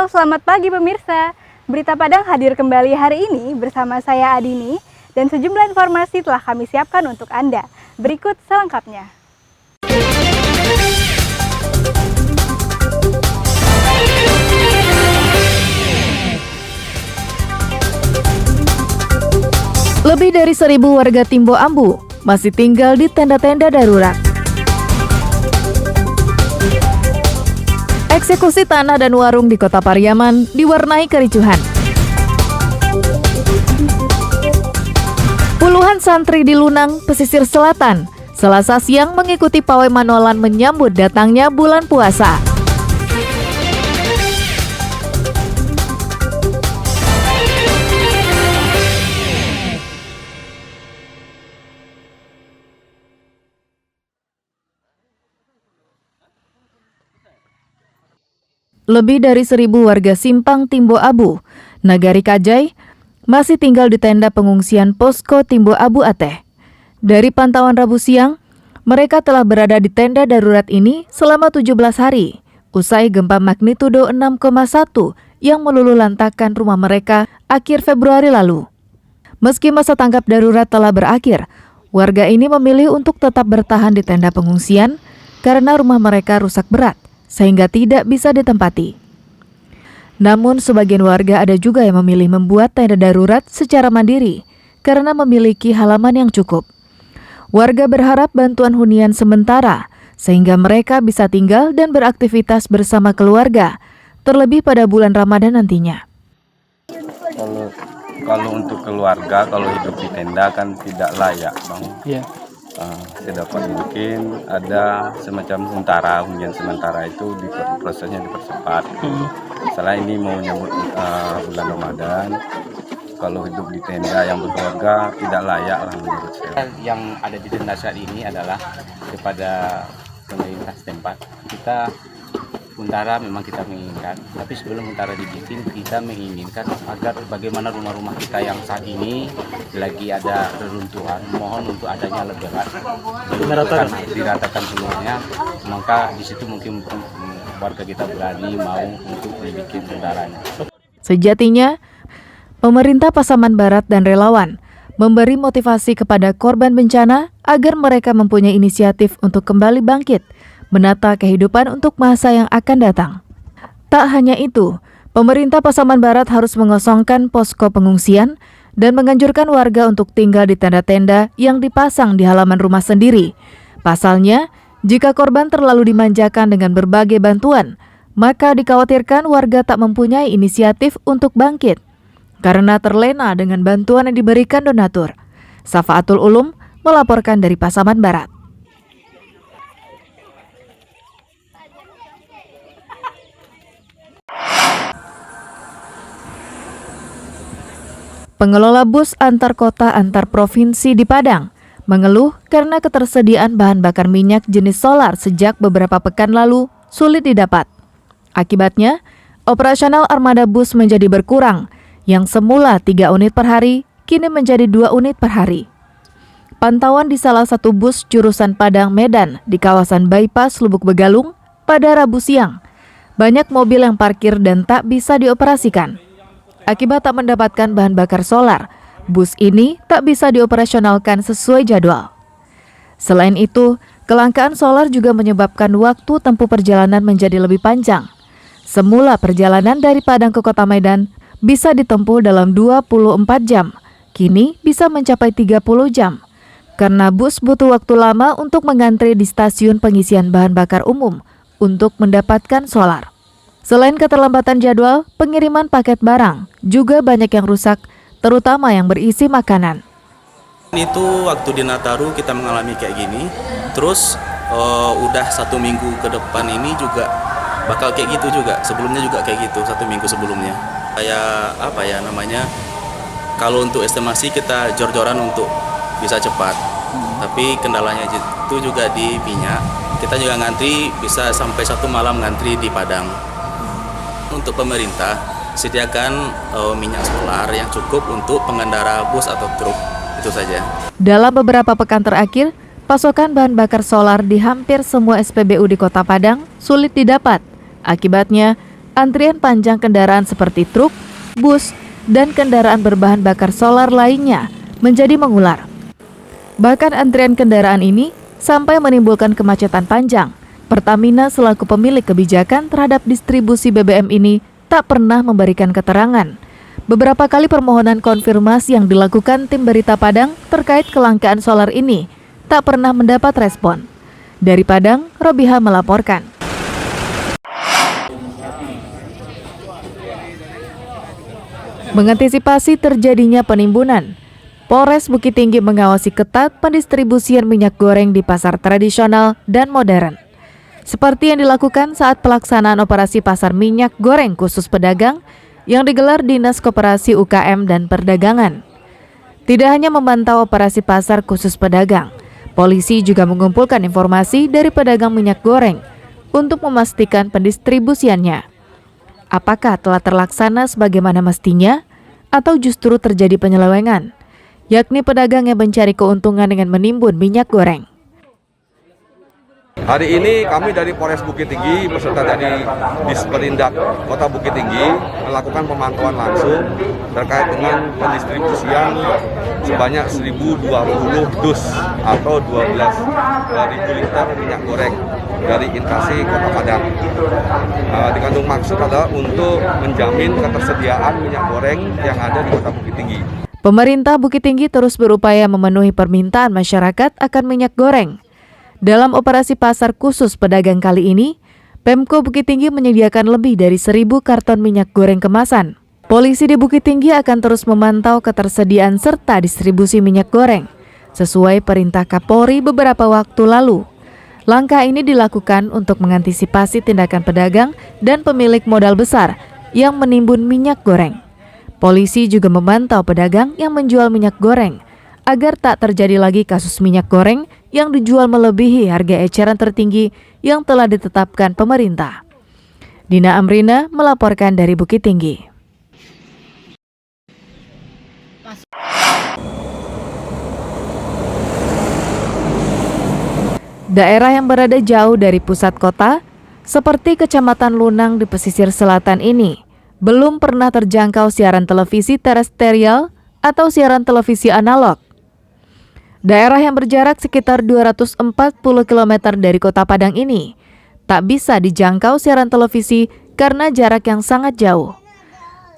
selamat pagi pemirsa. Berita Padang hadir kembali hari ini bersama saya Adini dan sejumlah informasi telah kami siapkan untuk Anda. Berikut selengkapnya. Lebih dari 1.000 warga Timbo Ambu masih tinggal di tenda-tenda darurat. Eksekusi tanah dan warung di Kota Pariaman diwarnai kericuhan. Puluhan santri di Lunang, pesisir selatan, Selasa siang mengikuti pawai Manolan menyambut datangnya bulan puasa. Lebih dari 1.000 warga Simpang Timbo Abu, Nagari Kajai, masih tinggal di tenda pengungsian Posko Timbo Abu Ateh. Dari pantauan Rabu siang, mereka telah berada di tenda darurat ini selama 17 hari, usai gempa magnitudo 6,1 yang meluluhlantakkan rumah mereka akhir Februari lalu. Meski masa tanggap darurat telah berakhir, warga ini memilih untuk tetap bertahan di tenda pengungsian karena rumah mereka rusak berat, sehingga tidak bisa ditempati. Namun sebagian warga ada juga yang memilih membuat tenda darurat secara mandiri karena memiliki halaman yang cukup. Warga berharap bantuan hunian sementara sehingga mereka bisa tinggal dan beraktivitas bersama keluarga, terlebih pada bulan Ramadan nantinya. Kalau untuk keluarga, kalau hidup di tenda kan tidak layak, Bang. Iya. Sedapat mungkin ada semacam hunian sementara itu prosesnya dipercepat. Setelah ini mau menyambut bulan Ramadan, kalau hidup di tenda yang berkeluarga tidak layak lah menurut saya. Yang ada di tenda saat ini adalah kepada pemerintah setempat. Kita Huntara memang kita menginginkan, tapi sebelum Huntara dibikin kita menginginkan agar bagaimana rumah-rumah kita yang saat ini lagi ada reruntuhan, mohon untuk adanya lebaran, diratakan semuanya, maka di situ mungkin warga kita berani mau untuk dibikin Huntaranya. Sejatinya, pemerintah Pasaman Barat dan relawan memberi motivasi kepada korban bencana agar mereka mempunyai inisiatif untuk kembali bangkit, menata kehidupan untuk masa yang akan datang. Tak hanya itu, pemerintah Pasaman Barat harus mengosongkan posko pengungsian dan menganjurkan warga untuk tinggal di tenda-tenda yang dipasang di halaman rumah sendiri. Pasalnya, jika korban terlalu dimanjakan dengan berbagai bantuan, maka dikhawatirkan warga tak mempunyai inisiatif untuk bangkit karena terlena dengan bantuan yang diberikan donatur. Safaatul Ulum melaporkan dari Pasaman Barat. Pengelola bus antar kota antar provinsi di Padang mengeluh karena ketersediaan bahan bakar minyak jenis solar sejak beberapa pekan lalu sulit didapat. Akibatnya, operasional armada bus menjadi berkurang, yang semula 3 unit per hari, kini menjadi 2 unit per hari. Pantauan di salah satu bus jurusan Padang Medan di kawasan Bypass Lubuk Begalung pada Rabu siang, banyak mobil yang parkir dan tak bisa dioperasikan. Akibat tak mendapatkan bahan bakar solar, bus ini tak bisa dioperasionalkan sesuai jadwal. Selain itu, kelangkaan solar juga menyebabkan waktu tempuh perjalanan menjadi lebih panjang. Semula perjalanan dari Padang ke Kota Medan bisa ditempuh dalam 24 jam, kini bisa mencapai 30 jam. Karena bus butuh waktu lama untuk mengantri di stasiun pengisian bahan bakar umum untuk mendapatkan solar. Selain keterlambatan jadwal, pengiriman paket barang juga banyak yang rusak, terutama yang berisi makanan. Itu waktu di Nataru kita mengalami kayak gini, terus udah 1 minggu ke depan ini juga bakal kayak gitu juga. Sebelumnya juga kayak gitu, 1 minggu sebelumnya. Kayak apa ya namanya, kalau untuk estimasi kita jor-joran untuk bisa cepat. Tapi kendalanya itu juga di minyak. Kita juga ngantri bisa sampai 1 malam ngantri di Padang. Untuk pemerintah, sediakan minyak solar yang cukup untuk pengendara bus atau truk, itu saja. Dalam beberapa pekan terakhir, pasokan bahan bakar solar di hampir semua SPBU di Kota Padang sulit didapat. Akibatnya, antrian panjang kendaraan seperti truk, bus, dan kendaraan berbahan bakar solar lainnya menjadi mengular. Bahkan antrian kendaraan ini sampai menimbulkan kemacetan panjang. Pertamina selaku pemilik kebijakan terhadap distribusi BBM ini tak pernah memberikan keterangan. Beberapa kali permohonan konfirmasi yang dilakukan tim Berita Padang terkait kelangkaan solar ini tak pernah mendapat respon. Dari Padang, Robiha melaporkan. Mengantisipasi terjadinya penimbunan, Polres Bukit Tinggi mengawasi ketat pendistribusian minyak goreng di pasar tradisional dan modern. Seperti yang dilakukan saat pelaksanaan operasi pasar minyak goreng khusus pedagang yang digelar Dinas Koperasi UKM dan Perdagangan. Tidak hanya memantau operasi pasar khusus pedagang, polisi juga mengumpulkan informasi dari pedagang minyak goreng untuk memastikan pendistribusiannya. Apakah telah terlaksana sebagaimana mestinya atau justru terjadi penyelewengan, yakni pedagang yang mencari keuntungan dengan menimbun minyak goreng. Hari ini kami dari Polres Bukit Tinggi beserta dari Disperindak Kota Bukit Tinggi melakukan pemantauan langsung terkait dengan pendistribusian sebanyak 1.020 dus atau 12.000 liter minyak goreng dari Inkasi Kota Padang. Dikandung maksud adalah untuk menjamin ketersediaan minyak goreng yang ada di Kota Bukit Tinggi. Pemerintah Bukit Tinggi terus berupaya memenuhi permintaan masyarakat akan minyak goreng. Dalam operasi pasar khusus pedagang kali ini, Pemko Bukit Tinggi menyediakan lebih dari 1.000 karton minyak goreng kemasan. Polisi di Bukit Tinggi akan terus memantau ketersediaan serta distribusi minyak goreng, sesuai perintah Kapolri beberapa waktu lalu. Langkah ini dilakukan untuk mengantisipasi tindakan pedagang dan pemilik modal besar yang menimbun minyak goreng. Polisi juga memantau pedagang yang menjual minyak goreng, agar tak terjadi lagi kasus minyak goreng yang dijual melebihi harga eceran tertinggi yang telah ditetapkan pemerintah. Dina Amrina melaporkan dari Bukit Tinggi. Daerah yang berada jauh dari pusat kota, seperti Kecamatan Lunang di pesisir selatan ini, belum pernah terjangkau siaran televisi terestrial atau siaran televisi analog. Daerah yang berjarak sekitar 240 km dari Kota Padang ini tak bisa dijangkau siaran televisi karena jarak yang sangat jauh.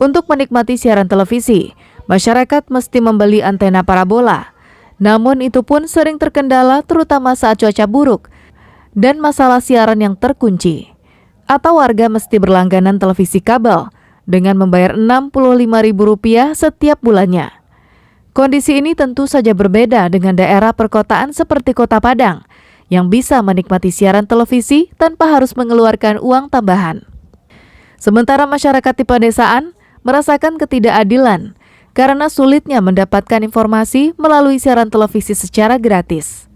Untuk menikmati siaran televisi, masyarakat mesti membeli antena parabola. Namun itu pun sering terkendala terutama saat cuaca buruk dan masalah siaran yang terkunci. Atau warga mesti berlangganan televisi kabel dengan membayar Rp65.000 setiap bulannya. Kondisi ini tentu saja berbeda dengan daerah perkotaan seperti Kota Padang yang bisa menikmati siaran televisi tanpa harus mengeluarkan uang tambahan. Sementara masyarakat di pedesaan merasakan ketidakadilan karena sulitnya mendapatkan informasi melalui siaran televisi secara gratis.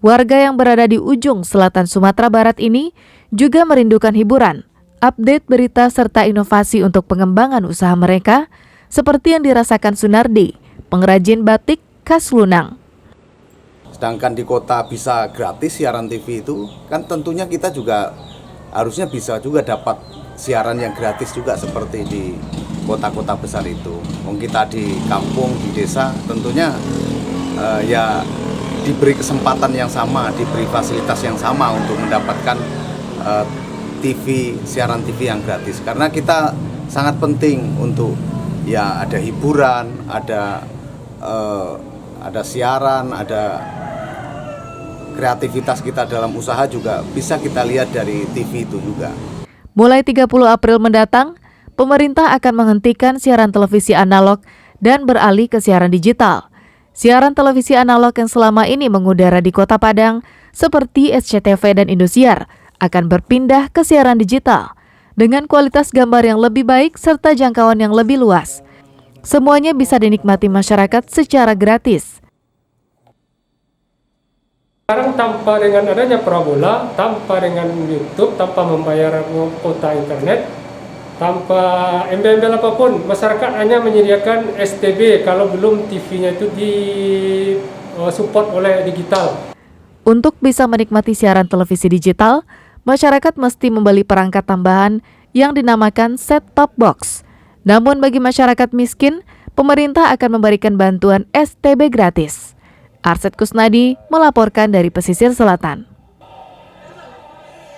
Warga yang berada di ujung selatan Sumatera Barat ini juga merindukan hiburan, update berita serta inovasi untuk pengembangan usaha mereka seperti yang dirasakan Sunardi, pengrajin batik khas Lunang. Sedangkan di kota bisa gratis siaran TV itu, kan tentunya kita juga harusnya bisa juga dapat siaran yang gratis juga seperti di kota-kota besar itu. Kita di kampung, di desa tentunya ya diberi kesempatan yang sama, diberi fasilitas yang sama untuk mendapatkan siaran TV yang gratis. Karena kita sangat penting untuk ya ada hiburan, ada siaran, ada kreativitas kita dalam usaha juga bisa kita lihat dari TV itu juga. Mulai 30 April mendatang, pemerintah akan menghentikan siaran televisi analog dan beralih ke siaran digital. Siaran televisi analog yang selama ini mengudara di Kota Padang seperti SCTV dan Indosiar akan berpindah ke siaran digital dengan kualitas gambar yang lebih baik serta jangkauan yang lebih luas. Semuanya bisa dinikmati masyarakat secara gratis. Sekarang tanpa dengan adanya parabola, tanpa dengan YouTube, tanpa membayar kuota internet, tanpa embel-embel apapun, masyarakat hanya menyediakan STB kalau belum TV-nya itu disupport oleh digital. Untuk bisa menikmati siaran televisi digital, masyarakat mesti membeli perangkat tambahan yang dinamakan set-top box. Namun bagi masyarakat miskin, pemerintah akan memberikan bantuan STB gratis. Arset Kusnadi melaporkan dari pesisir selatan.